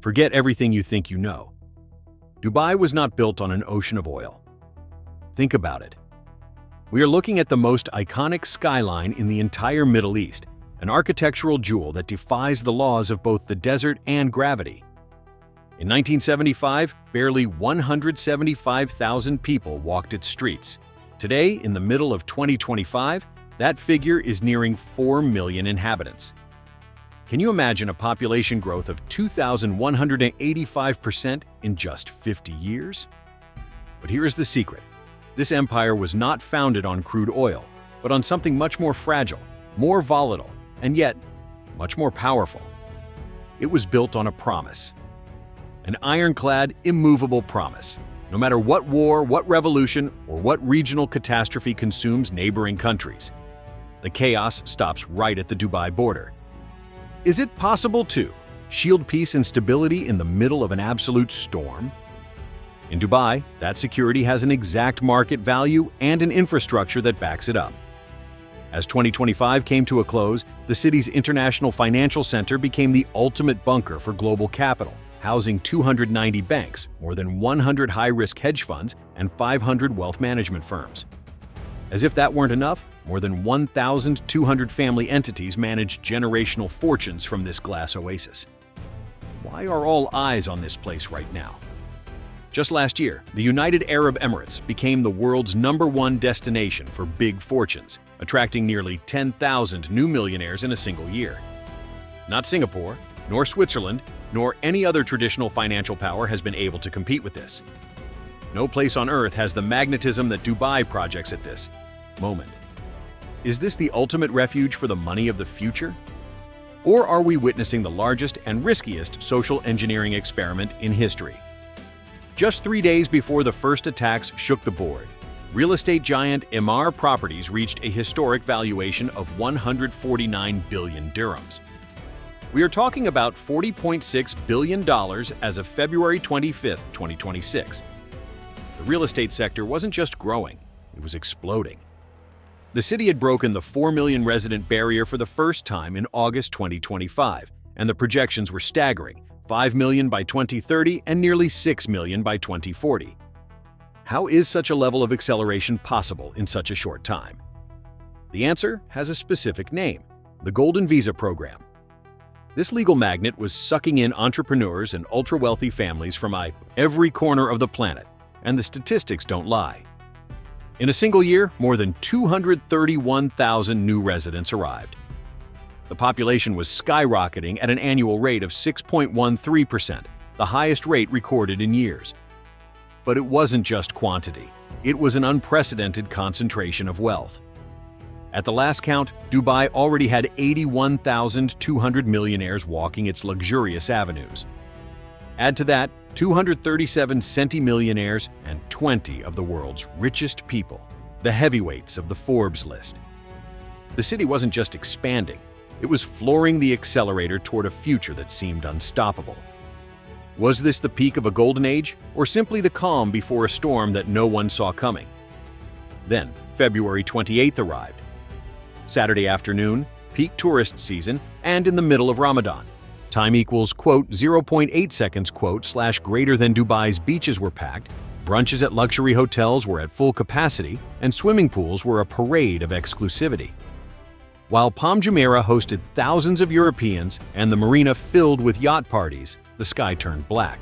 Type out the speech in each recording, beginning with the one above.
Forget everything you think you know. Dubai was not built on an ocean of oil. Think about it. We are looking at the most iconic skyline in the entire Middle East, an architectural jewel that defies the laws of both the desert and gravity. In 1975, barely 175,000 people walked its streets. Today, in the middle of 2025, that figure is nearing 4 million inhabitants. Can you imagine a population growth of 2,185% in just 50 years? But here is the secret. This empire was not founded on crude oil, but on something much more fragile, more volatile, and yet much more powerful. It was built on a promise. An ironclad, immovable promise. No matter what war, what revolution, or what regional catastrophe consumes neighboring countries, the chaos stops right at the Dubai border. Is it possible to shield peace and stability in the middle of an absolute storm? In Dubai, that security has an exact market value and an infrastructure that backs it up. As 2025 came to a close, the city's international financial center became the ultimate bunker for global capital, housing 290 banks, more than 100 high-risk hedge funds, and 500 wealth management firms. As if that weren't enough, more than 1,200 family entities manage generational fortunes from this glass oasis. Why are all eyes on this place right now? Just last year, the United Arab Emirates became the world's #1 destination for big fortunes, attracting nearly 10,000 new millionaires in a single year. Not Singapore, nor Switzerland, nor any other traditional financial power has been able to compete with this. No place on earth has the magnetism that Dubai projects at this moment. Is this the ultimate refuge for the money of the future? Or are we witnessing the largest and riskiest social engineering experiment in history? Just 3 days before the first attacks shook the board, real estate giant Emaar Properties reached a historic valuation of 149 billion dirhams. We are talking about $40.6 billion as of February 25, 2026. The real estate sector wasn't just growing, it was exploding. The city had broken the 4 million resident barrier for the first time in August 2025, and the projections were staggering: 5 million by 2030 and nearly 6 million by 2040. How is such a level of acceleration possible in such a short time? The answer has a specific name: the Golden Visa Program. This legal magnet was sucking in entrepreneurs and ultra-wealthy families from every corner of the planet, and the statistics don't lie. In a single year, more than 231,000 new residents arrived. The population was skyrocketing at an annual rate of 6.13%, the highest rate recorded in years. But it wasn't just quantity. It was an unprecedented concentration of wealth. At the last count, Dubai already had 81,200 millionaires walking its luxurious avenues. Add to that 237 centimillionaires and 20 of the world's richest people, the heavyweights of the Forbes list. The city wasn't just expanding, it was flooring the accelerator toward a future that seemed unstoppable. Was this the peak of a golden age, or simply the calm before a storm that no one saw coming? Then, February 28th arrived. Saturday afternoon, peak tourist season, and in the middle of Ramadan. Time equals, quote, 0.8 seconds, quote, / greater than Dubai's beaches were packed, brunches at luxury hotels were at full capacity, and swimming pools were a parade of exclusivity. While Palm Jumeirah hosted thousands of Europeans and the marina filled with yacht parties, the sky turned black.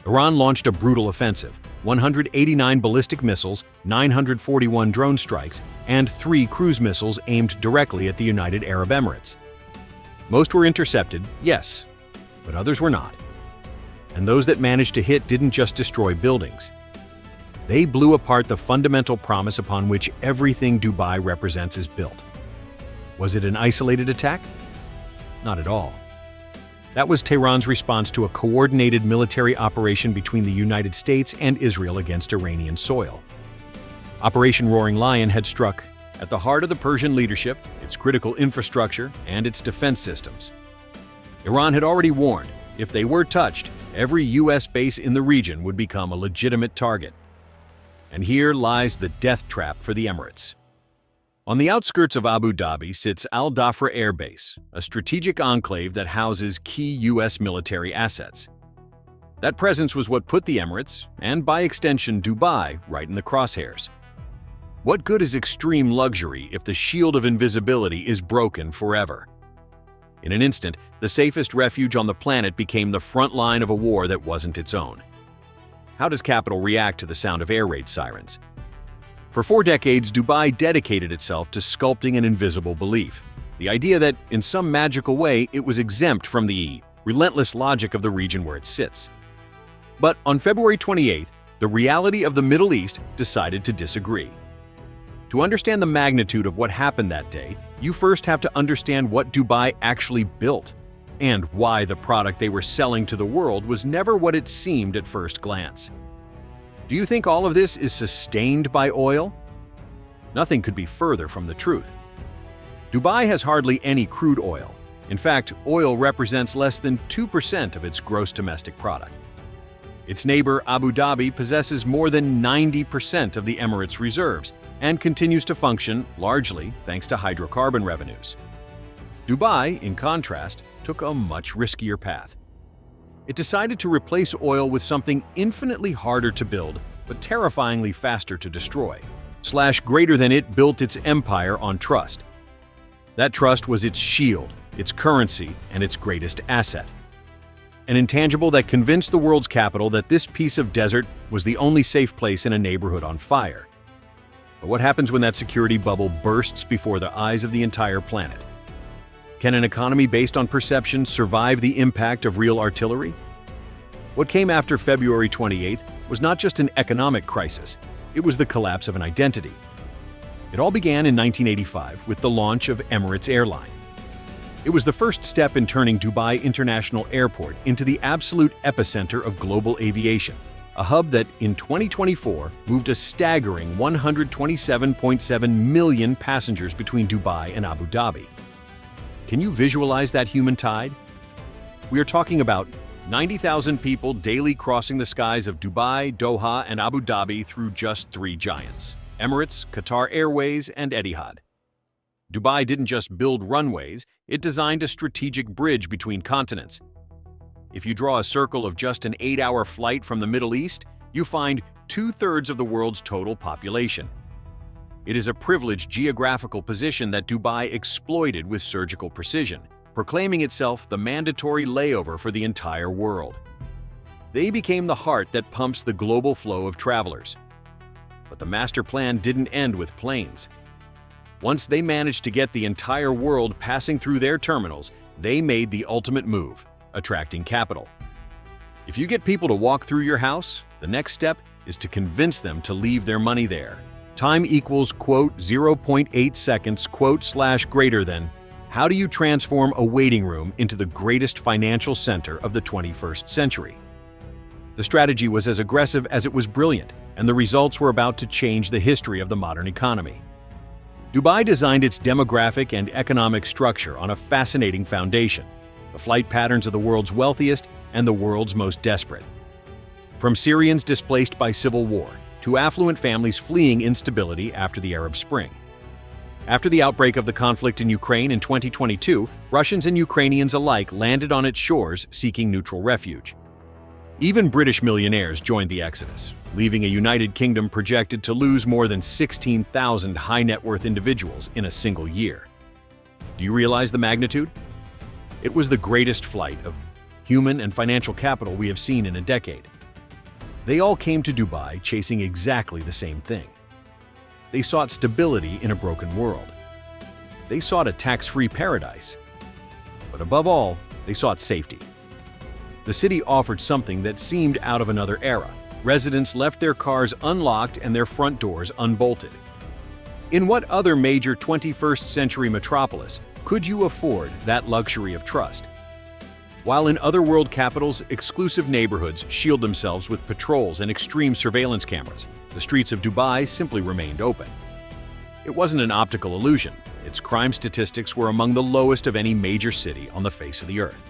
Iran launched a brutal offensive: 189 ballistic missiles, 941 drone strikes, and 3 cruise missiles aimed directly at the United Arab Emirates. Most were intercepted, yes, but others were not. And those that managed to hit didn't just destroy buildings. They blew apart the fundamental promise upon which everything Dubai represents is built. Was it an isolated attack? Not at all. That was Tehran's response to a coordinated military operation between the United States and Israel against Iranian soil. Operation Roaring Lion had struck at the heart of the Persian leadership, its critical infrastructure, and its defense systems. Iran had already warned, if they were touched, every U.S. base in the region would become a legitimate target. And here lies the death trap for the Emirates. On the outskirts of Abu Dhabi sits Al Dhafra Air Base, a strategic enclave that houses key U.S. military assets. That presence was what put the Emirates, and by extension Dubai, right in the crosshairs. What good is extreme luxury if the shield of invisibility is broken forever? In an instant, the safest refuge on the planet became the front line of a war that wasn't its own. How does capital react to the sound of air raid sirens? For 4 decades, Dubai dedicated itself to sculpting an invisible belief. The idea that, in some magical way, it was exempt from the relentless logic of the region where it sits. But on February 28th, the reality of the Middle East decided to disagree. To understand the magnitude of what happened that day, you first have to understand what Dubai actually built, and why the product they were selling to the world was never what it seemed at first glance. Do you think all of this is sustained by oil? Nothing could be further from the truth. Dubai has hardly any crude oil. In fact, oil represents less than 2% of its gross domestic product. Its neighbor, Abu Dhabi, possesses more than 90% of the Emirates' reserves and continues to function largely thanks to hydrocarbon revenues. Dubai, in contrast, took a much riskier path. It decided to replace oil with something infinitely harder to build, but terrifyingly faster to destroy. Greater than it built its empire on trust. That trust was its shield, its currency, and its greatest asset. An intangible that convinced the world's capital that this piece of desert was the only safe place in a neighborhood on fire. But what happens when that security bubble bursts before the eyes of the entire planet? Can an economy based on perception survive the impact of real artillery? What came after February 28th was not just an economic crisis, it was the collapse of an identity. It all began in 1985 with the launch of Emirates Airline. It was the first step in turning Dubai International Airport into the absolute epicenter of global aviation, a hub that, in 2024, moved a staggering 127.7 million passengers between Dubai and Abu Dhabi. Can you visualize that human tide? We are talking about 90,000 people daily crossing the skies of Dubai, Doha, and Abu Dhabi through just 3 giants: Emirates, Qatar Airways, and Etihad. Dubai didn't just build runways, it designed a strategic bridge between continents. If you draw a circle of just an 8-hour flight from the Middle East, you find 2/3 of the world's total population. It is a privileged geographical position that Dubai exploited with surgical precision, proclaiming itself the mandatory layover for the entire world. They became the heart that pumps the global flow of travelers. But the master plan didn't end with planes. Once they managed to get the entire world passing through their terminals, they made the ultimate move, attracting capital. If you get people to walk through your house, the next step is to convince them to leave their money there. Time equals, quote, 0.8 seconds, quote, / greater than. How do you transform a waiting room into the greatest financial center of the 21st century? The strategy was as aggressive as it was brilliant, and the results were about to change the history of the modern economy. Dubai designed its demographic and economic structure on a fascinating foundation: the flight patterns of the world's wealthiest and the world's most desperate. From Syrians displaced by civil war to affluent families fleeing instability after the Arab Spring. After the outbreak of the conflict in Ukraine in 2022, Russians and Ukrainians alike landed on its shores seeking neutral refuge. Even British millionaires joined the exodus, leaving a United Kingdom projected to lose more than 16,000 high-net-worth individuals in a single year. Do you realize the magnitude? It was the greatest flight of human and financial capital we have seen in a decade. They all came to Dubai chasing exactly the same thing. They sought stability in a broken world. They sought a tax-free paradise. But above all, they sought safety. The city offered something that seemed out of another era. Residents left their cars unlocked and their front doors unbolted. In what other major 21st century metropolis could you afford that luxury of trust? While in other world capitals, exclusive neighborhoods shield themselves with patrols and extreme surveillance cameras, the streets of Dubai simply remained open. It wasn't an optical illusion. Its crime statistics were among the lowest of any major city on the face of the earth.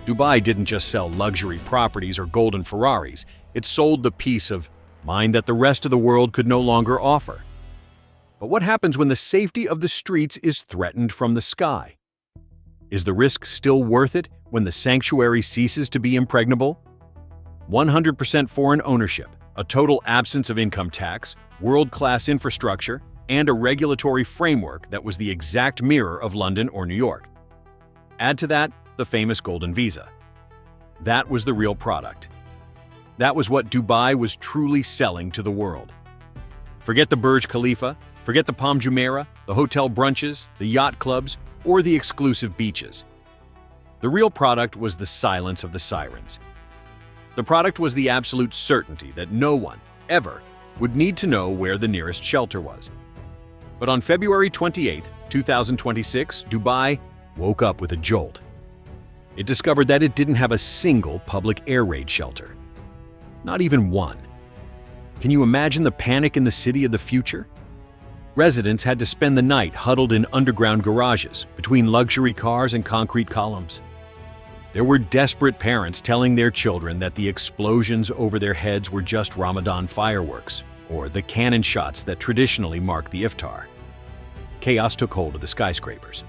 Dubai didn't just sell luxury properties or golden Ferraris, it sold the peace of mind that the rest of the world could no longer offer. But what happens when the safety of the streets is threatened from the sky? Is the risk still worth it when the sanctuary ceases to be impregnable? 100% foreign ownership, a total absence of income tax, world-class infrastructure, and a regulatory framework that was the exact mirror of London or New York. Add to that the famous Golden Visa. That was the real product. That was what Dubai was truly selling to the world. Forget the Burj Khalifa, forget the Palm Jumeirah, the hotel brunches, the yacht clubs, or the exclusive beaches. The real product was the silence of the sirens. The product was the absolute certainty that no one, ever, would need to know where the nearest shelter was. But on February 28, 2026, Dubai woke up with a jolt. It discovered that it didn't have a single public air raid shelter. Not even one. Can you imagine the panic in the city of the future? Residents had to spend the night huddled in underground garages, between luxury cars and concrete columns. There were desperate parents telling their children that the explosions over their heads were just Ramadan fireworks, or the cannon shots that traditionally mark the iftar. Chaos took hold of the skyscrapers.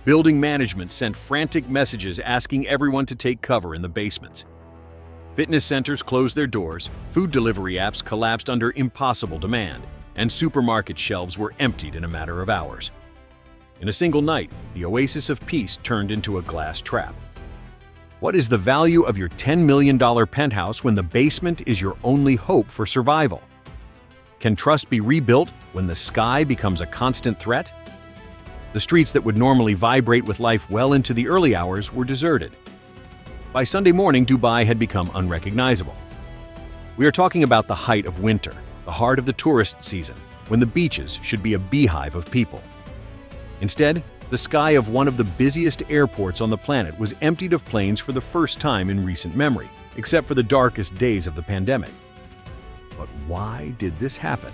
Building management sent frantic messages asking everyone to take cover in the basements. Fitness centers closed their doors, food delivery apps collapsed under impossible demand, and supermarket shelves were emptied in a matter of hours. In a single night, the oasis of peace turned into a glass trap. What is the value of your $10 million penthouse when the basement is your only hope for survival? Can trust be rebuilt when the sky becomes a constant threat? The streets that would normally vibrate with life well into the early hours were deserted. By Sunday morning, Dubai had become unrecognizable. We are talking about the height of winter, the heart of the tourist season, when the beaches should be a beehive of people. Instead, the sky of one of the busiest airports on the planet was emptied of planes for the first time in recent memory, except for the darkest days of the pandemic. But why did this happen?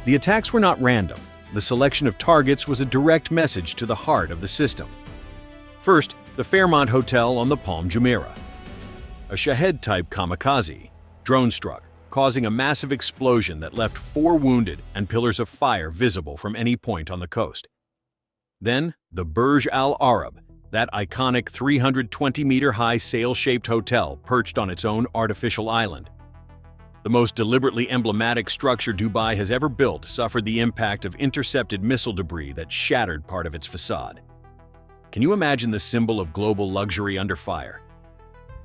The attacks were not random. The selection of targets was a direct message to the heart of the system. First, the Fairmont Hotel on the Palm Jumeirah. A Shahed-type kamikaze, drone-struck, causing a massive explosion that left 4 wounded and pillars of fire visible from any point on the coast. Then, the Burj Al Arab, that iconic 320-meter-high sail-shaped hotel perched on its own artificial island. The most deliberately emblematic structure Dubai has ever built suffered the impact of intercepted missile debris that shattered part of its facade. Can you imagine the symbol of global luxury under fire?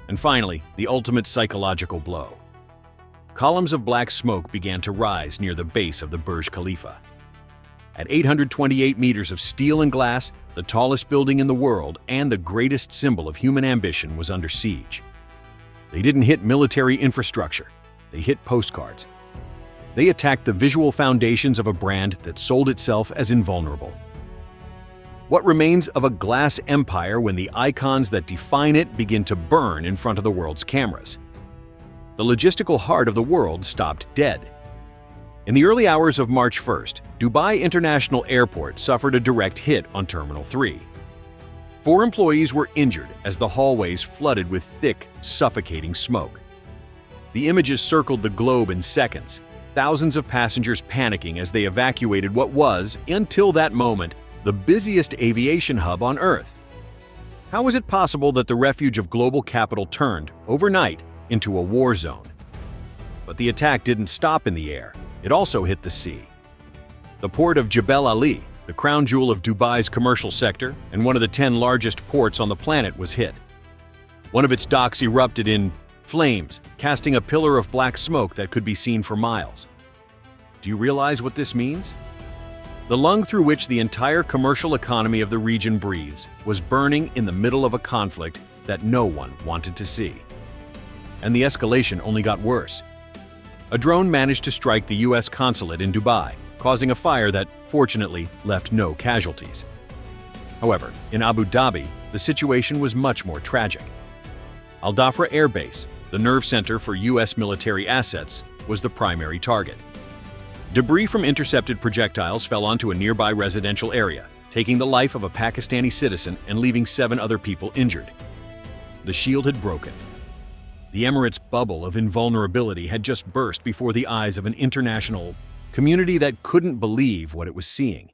And finally, the ultimate psychological blow. Columns of black smoke began to rise near the base of the Burj Khalifa. At 828 meters of steel and glass, the tallest building in the world and the greatest symbol of human ambition was under siege. They didn't hit military infrastructure. They hit postcards. They attacked the visual foundations of a brand that sold itself as invulnerable. What remains of a glass empire when the icons that define it begin to burn in front of the world's cameras? The logistical heart of the world stopped dead. In the early hours of March 1st, Dubai International Airport suffered a direct hit on Terminal 3. 4 employees were injured as the hallways flooded with thick, suffocating smoke. The images circled the globe in seconds, thousands of passengers panicking as they evacuated what was, until that moment, the busiest aviation hub on Earth. How was it possible that the refuge of global capital turned, overnight, into a war zone? But the attack didn't stop in the air. It also hit the sea. The port of Jebel Ali, the crown jewel of Dubai's commercial sector and one of the 10 largest ports on the planet, was hit. One of its docks erupted in flames, casting a pillar of black smoke that could be seen for miles. Do you realize what this means? The lung through which the entire commercial economy of the region breathes was burning in the middle of a conflict that no one wanted to see. And the escalation only got worse. A drone managed to strike the U.S. consulate in Dubai, causing a fire that, fortunately, left no casualties. However, in Abu Dhabi, the situation was much more tragic. Al Dhafra Air Base, the nerve center for U.S. military assets, was the primary target. Debris from intercepted projectiles fell onto a nearby residential area, taking the life of a Pakistani citizen and leaving 7 other people injured. The shield had broken. The Emirates' bubble of invulnerability had just burst before the eyes of an international community that couldn't believe what it was seeing.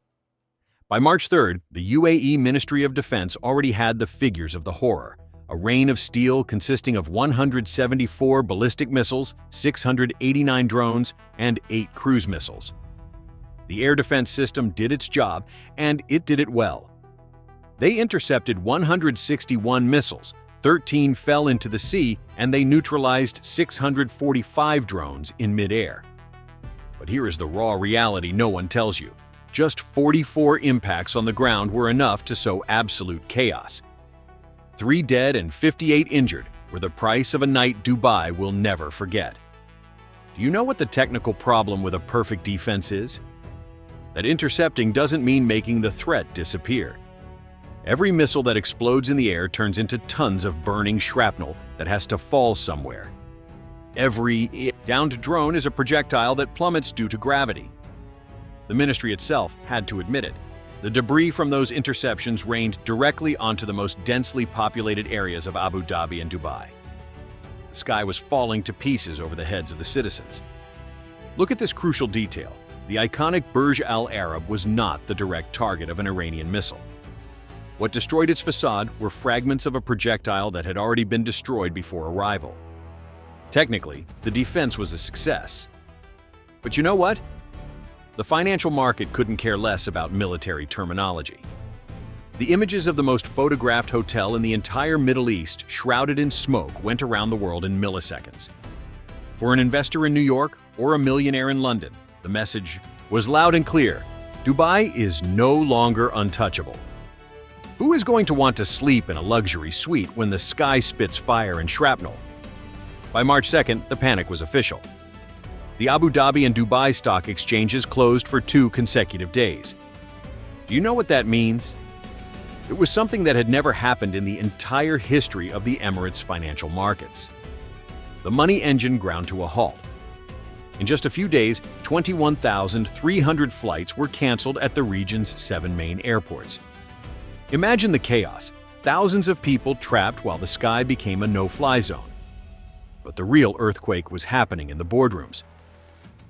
By March 3rd, the UAE Ministry of Defense already had the figures of the horror: a rain of steel consisting of 174 ballistic missiles, 689 drones, and 8 cruise missiles. The air defense system did its job, and it did it well. They intercepted 161 missiles, 13 fell into the sea, and they neutralized 645 drones in midair. But here is the raw reality no one tells you. Just 44 impacts on the ground were enough to sow absolute chaos. 3 dead and 58 injured were the price of a night Dubai will never forget. Do you know what the technical problem with a perfect defense is? That intercepting doesn't mean making the threat disappear. Every missile that explodes in the air turns into tons of burning shrapnel that has to fall somewhere. Every downed drone is a projectile that plummets due to gravity. The ministry itself had to admit it. The debris from those interceptions rained directly onto the most densely populated areas of Abu Dhabi and Dubai. The sky was falling to pieces over the heads of the citizens. Look at this crucial detail. The iconic Burj Al Arab was not the direct target of an Iranian missile. What destroyed its facade were fragments of a projectile that had already been destroyed before arrival. Technically, the defense was a success. But you know what? The financial market couldn't care less about military terminology. The images of the most photographed hotel in the entire Middle East, shrouded in smoke, went around the world in milliseconds. For an investor in New York or a millionaire in London, the message was loud and clear: Dubai is no longer untouchable. Who is going to want to sleep in a luxury suite when the sky spits fire and shrapnel? By March 2nd, the panic was official. The Abu Dhabi and Dubai stock exchanges closed for 2 consecutive days. Do you know what that means? It was something that had never happened in the entire history of the Emirates' financial markets. The money engine ground to a halt. In just a few days, 21,300 flights were canceled at the region's 7 main airports. Imagine the chaos, thousands of people trapped while the sky became a no-fly zone. But the real earthquake was happening in the boardrooms.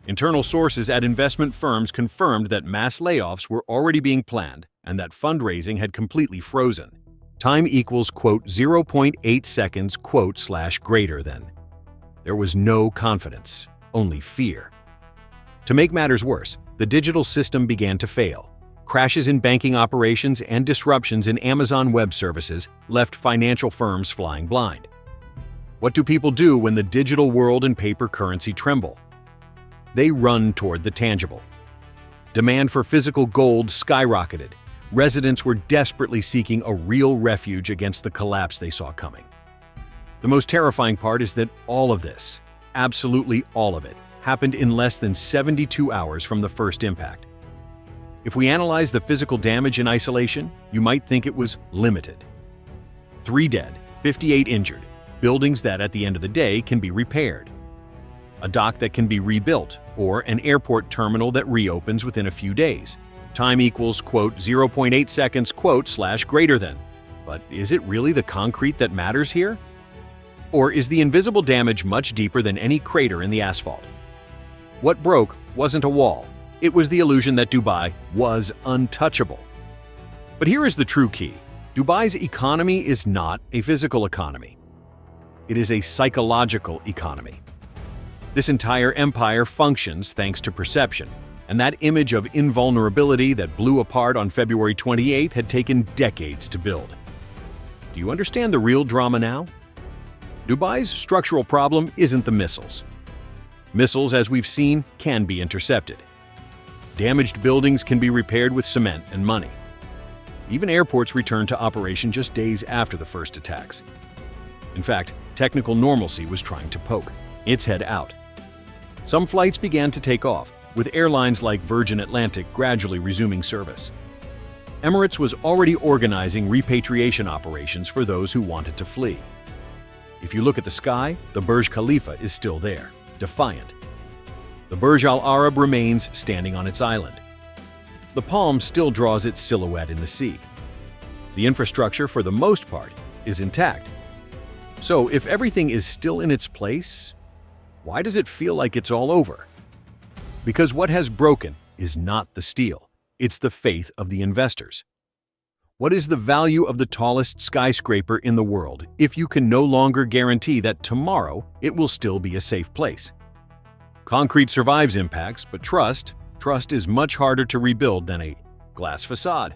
Internal sources at investment firms confirmed that mass layoffs were already being planned and that fundraising had completely frozen. Time equals, quote, 0.8 seconds, quote, / greater than. There was no confidence, only fear. To make matters worse, the digital system began to fail. Crashes in banking operations and disruptions in Amazon Web Services left financial firms flying blind. What do people do when the digital world and paper currency tremble? They run toward the tangible. Demand for physical gold skyrocketed. Residents were desperately seeking a real refuge against the collapse they saw coming. The most terrifying part is that all of this, absolutely all of it, happened in less than 72 hours from the first impact. If we analyze the physical damage in isolation, you might think it was limited. 3 dead, 58 injured, buildings that at the end of the day can be repaired. A dock that can be rebuilt, or an airport terminal that reopens within a few days. Time equals, quote, 0.8 seconds, quote, / greater than. But is it really the concrete that matters here? Or is the invisible damage much deeper than any crater in the asphalt? What broke wasn't a wall. It was the illusion that Dubai was untouchable. But here is the true key. Dubai's economy is not a physical economy. It is a psychological economy. This entire empire functions thanks to perception, and that image of invulnerability that blew apart on February 28th had taken decades to build. Do you understand the real drama now? Dubai's structural problem isn't the missiles. Missiles, as we've seen, can be intercepted. Damaged buildings can be repaired with cement and money. Even airports returned to operation just days after the first attacks. In fact, technical normalcy was trying to poke its head out. Some flights began to take off, with airlines like Virgin Atlantic gradually resuming service. Emirates was already organizing repatriation operations for those who wanted to flee. If you look at the sky, the Burj Khalifa is still there, defiant. The Burj Al Arab remains standing on its island. The Palm still draws its silhouette in the sea. The infrastructure, for the most part, is intact. So if everything is still in its place, why does it feel like it's all over? Because what has broken is not the steel, it's the faith of the investors. What is the value of the tallest skyscraper in the world if you can no longer guarantee that tomorrow it will still be a safe place? Concrete survives impacts, but trust is much harder to rebuild than a glass facade.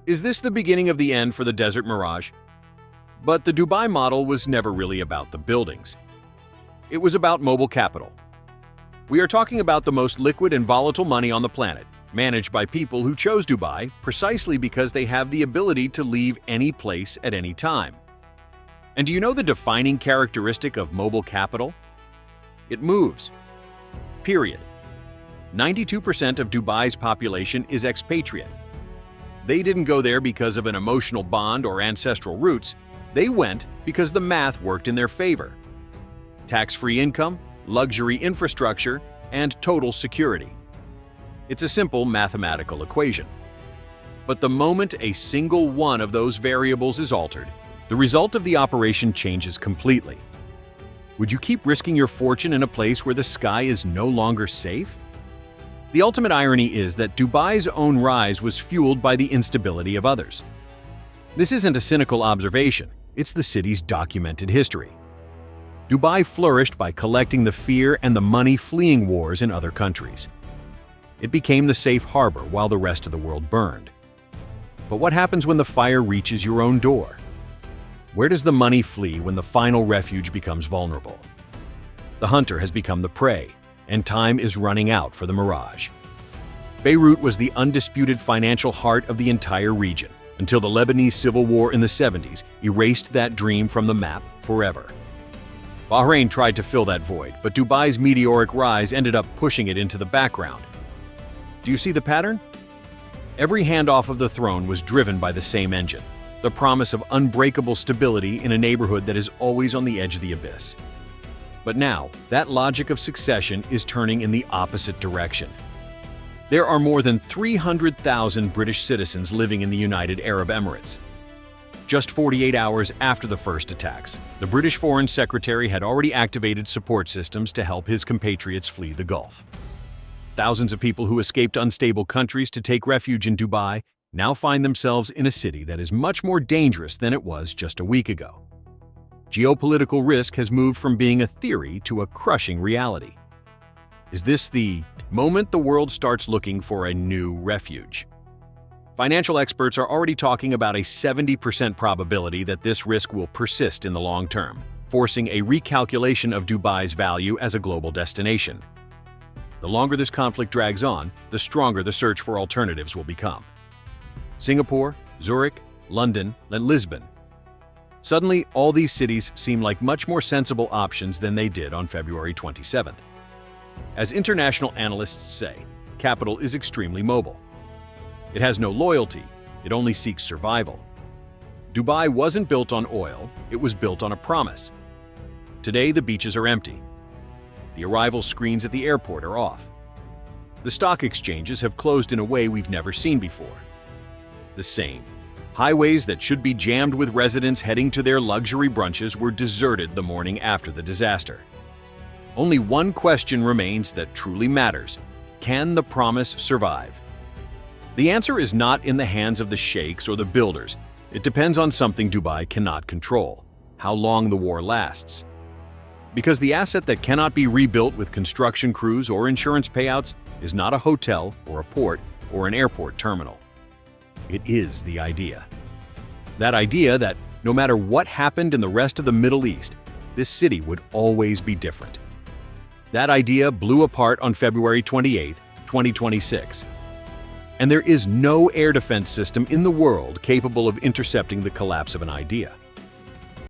Is this the beginning of the end for the desert Mirage? But the Dubai model was never really about the buildings. It was about mobile capital. We are talking about the most liquid and volatile money on the planet, managed by people who chose Dubai precisely because they have the ability to leave any place at any time. And do you know the defining characteristic of mobile capital? It moves. Period. 92% of Dubai's population is expatriate. They didn't go there because of an emotional bond or ancestral roots. They went because the math worked in their favor. Tax-free income, luxury infrastructure, and total security. It's a simple mathematical equation. But the moment a single one of those variables is altered, the result of the operation changes completely. Would you keep risking your fortune in a place where the sky is no longer safe? The ultimate irony is that Dubai's own rise was fueled by the instability of others. This isn't a cynical observation, it's the city's documented history. Dubai flourished by collecting the fear and the money fleeing wars in other countries. It became the safe harbor while the rest of the world burned. But what happens when the fire reaches your own door? Where does the money flee when the final refuge becomes vulnerable? The hunter has become the prey, and time is running out for the Mirage. Beirut was the undisputed financial heart of the entire region, until the Lebanese civil war in the 70s erased that dream from the map forever. Bahrain tried to fill that void, but Dubai's meteoric rise ended up pushing it into the background. Do you see the pattern? Every handoff of the throne was driven by the same engine, the promise of unbreakable stability in a neighborhood that is always on the edge of the abyss. But now, that logic of succession is turning in the opposite direction. There are more than 300,000 British citizens living in the United Arab Emirates. Just 48 hours after the first attacks, the British Foreign Secretary had already activated support systems to help his compatriots flee the Gulf. Thousands of people who escaped unstable countries to take refuge in Dubai now find themselves in a city that is much more dangerous than it was just a week ago. Geopolitical risk has moved from being a theory to a crushing reality. Is this the moment the world starts looking for a new refuge? Financial experts are already talking about a 70% probability that this risk will persist in the long term, forcing a recalculation of Dubai's value as a global destination. The longer this conflict drags on, the stronger the search for alternatives will become. Singapore, Zurich, London, and Lisbon. Suddenly, all these cities seem like much more sensible options than they did on February 27th. As international analysts say, capital is extremely mobile. It has no loyalty, it only seeks survival. Dubai wasn't built on oil, it was built on a promise. Today, the beaches are empty. The arrival screens at the airport are off. The stock exchanges have closed in a way we've never seen before. The same. Highways that should be jammed with residents heading to their luxury brunches were deserted the morning after the disaster. Only one question remains that truly matters. Can the promise survive? The answer is not in the hands of the sheikhs or the builders. It depends on something Dubai cannot control: how long the war lasts. Because the asset that cannot be rebuilt with construction crews or insurance payouts is not a hotel or a port or an airport terminal. It is the idea. That idea that no matter what happened in the rest of the Middle East, this city would always be different. That idea blew apart on February 28, 2026. And there is no air defense system in the world capable of intercepting the collapse of an idea.